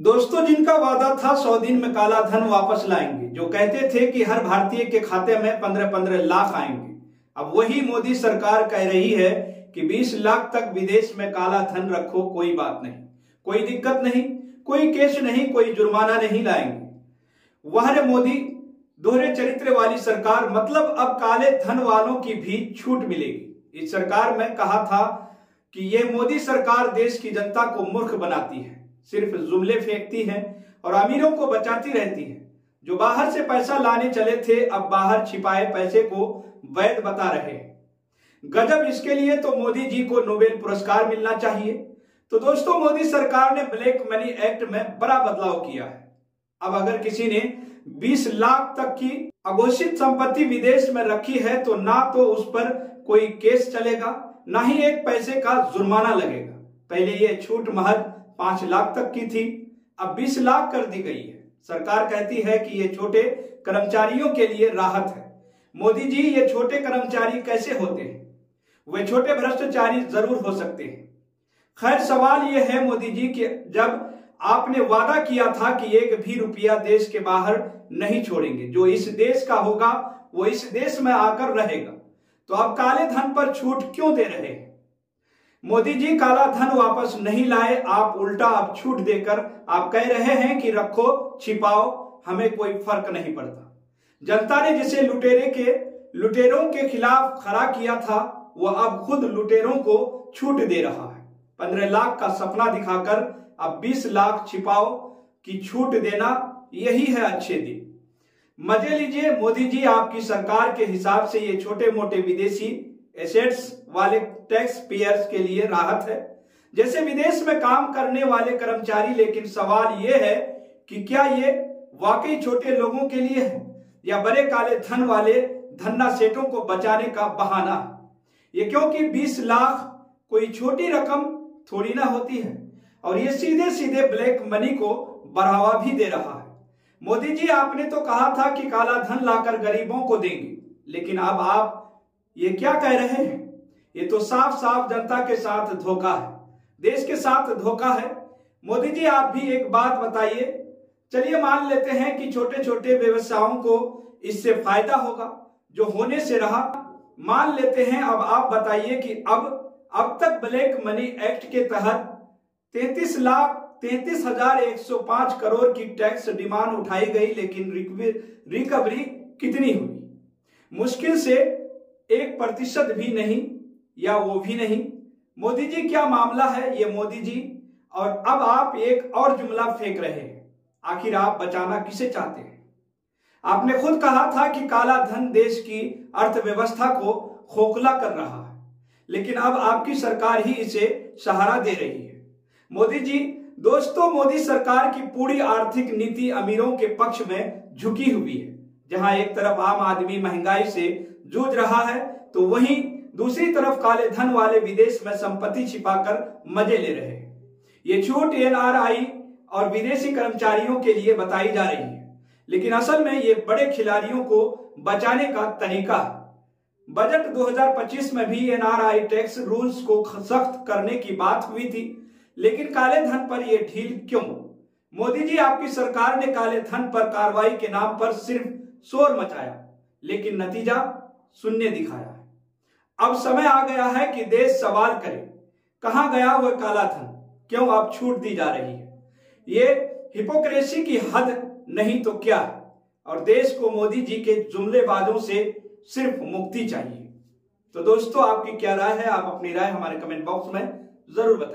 दोस्तों, जिनका वादा था 100 दिन में काला धन वापस लाएंगे, जो कहते थे कि हर भारतीय के खाते में 15-15 लाख आएंगे, अब वही मोदी सरकार कह रही है कि 20 लाख तक विदेश में काला धन रखो, कोई बात नहीं, कोई दिक्कत नहीं, कोई केस नहीं, कोई जुर्माना नहीं लाएंगे। वह रे मोदी दोहरे चरित्र वाली सरकार, मतलब अब काले धन वालों की भी छूट मिलेगी। इस सरकार में कहा था कि यह मोदी सरकार देश की जनता को मूर्ख बनाती है, सिर्फ जुमले फेंकती है और अमीरों को बचाती रहती है। जो बाहर से पैसा लाने चले थे, अब बाहर छिपाए पैसे को वैध बता रहे हैं। गजब! इसके लिए तो मोदी जी को नोबेल पुरस्कार मिलना चाहिए। तो दोस्तों, मोदी सरकार ने ब्लैक मनी एक्ट में बड़ा बदलाव किया है। अब अगर किसी ने 20 लाख तक की अघोषित संपत्ति विदेश में रखी है तो ना तो उस पर कोई केस चलेगा, ना ही एक पैसे का जुर्माना लगेगा। पहले ये छूट महज 5 लाख तक की थी, अब 20 लाख कर दी गई है। सरकार कहती है कि ये छोटे कर्मचारियों के लिए राहत है। मोदी जी, ये छोटे कर्मचारी कैसे होते हैं? वे छोटे भ्रष्टाचारी जरूर हो सकते हैं। खैर, सवाल यह है मोदी जी कि जब आपने वादा किया था कि 1 भी रुपया देश के बाहर नहीं छोड़ेंगे, जो इस देश का होगा वो इस देश में आकर रहेगा, तो अब काले धन पर छूट क्यों दे रहे हैं? मोदी जी काला धन वापस नहीं लाए, आप उल्टा अब छूट देकर आप कह रहे हैं कि रखो, छिपाओ, हमें कोई फर्क नहीं पड़ता। जनता ने जिसे लुटेरों के खिलाफ खड़ा किया था, वह अब खुद लुटेरों को छूट दे रहा है। 15 लाख का सपना दिखाकर अब 20 लाख छिपाओ की छूट देना, यही है अच्छे दिन। मजे लीजिए मोदी जी, आपकी सरकार के हिसाब से ये छोटे मोटे विदेशी एसेट्स वाले टैक्स पेयर्स के लिए राहत है, जैसे विदेश में काम करने वाले कर्मचारी। लेकिन सवाल यह है कि क्या ये वाकई छोटे लोगों के लिए है या बड़े काले धन वाले धन्ना सेठों को बचाने का बहाना है? ये क्योंकि 20 लाख कोई छोटी रकम थोड़ी ना होती है, और ये सीधे सीधे ब्लैक मनी को बढ़ावा भी दे रहा है। मोदी जी, आपने तो कहा था कि काला धन लाकर गरीबों को देंगे, लेकिन अब आप ये क्या कह रहे हैं? ये तो साफ साफ जनता के साथ धोखा है, देश के साथ धोखा है। मोदी जी, आप भी एक बात बताइए। चलिए मान लेते हैं कि छोटे छोटे व्यवसायों को इससे फायदा होगा, जो होने से रहा। मान लेते हैं, अब आप बताइए कि अब तक ब्लैक मनी एक्ट के तहत 33,33,105 करोड़ की टैक्स डिमांड उठाई गई, लेकिन रिकवरी कितनी हुई? मुश्किल से 1% भी नहीं, या वो भी नहीं। मोदी जी, क्या मामला है ये मोदी जी? और अब आप एक और जुमला फेंक रहे हैं। आखिर आप बचाना किसे चाहते हैं? आपने खुद कहा था कि काला धन देश की अर्थव्यवस्था को खोखला कर रहा है, लेकिन अब आपकी सरकार ही इसे सहारा दे रही है। मोदी जी, दोस्तों, मोदी सरकार की पूरी आर्थिक नीति अमीरों के पक्ष में झुकी हुई है। जहां एक तरफ आम आदमी महंगाई से जूझ रहा है, तो वहीं दूसरी तरफ काले धन वाले विदेश में संपत्ति छिपाकर मजे ले रहे हैं। ये छूट एनआरआई और विदेशी कर्मचारियों के लिए बताई जा रही है, लेकिन असल में ये बड़े खिलाड़ियों को बचाने का तरीका है। बजट 2025 में भी एनआरआई टैक्स रूल्स को सख्त करने की बात हुई थी, लेकिन काले धन पर यह ढील क्यों? मोदी जी, आपकी सरकार ने काले धन पर कार्रवाई के नाम पर सिर्फ शोर मचाया, लेकिन नतीजा शून्य दिखाया है। अब समय आ गया है कि देश सवाल करे, कहां गया वह काला धन? क्यों अब छूट दी जा रही है? ये हिपोक्रेसी की हद नहीं तो क्या है? और देश को मोदी जी के जुमलेबाजों से सिर्फ मुक्ति चाहिए। तो दोस्तों, आपकी क्या राय है? आप अपनी राय हमारे कमेंट बॉक्स में जरूर बताइए।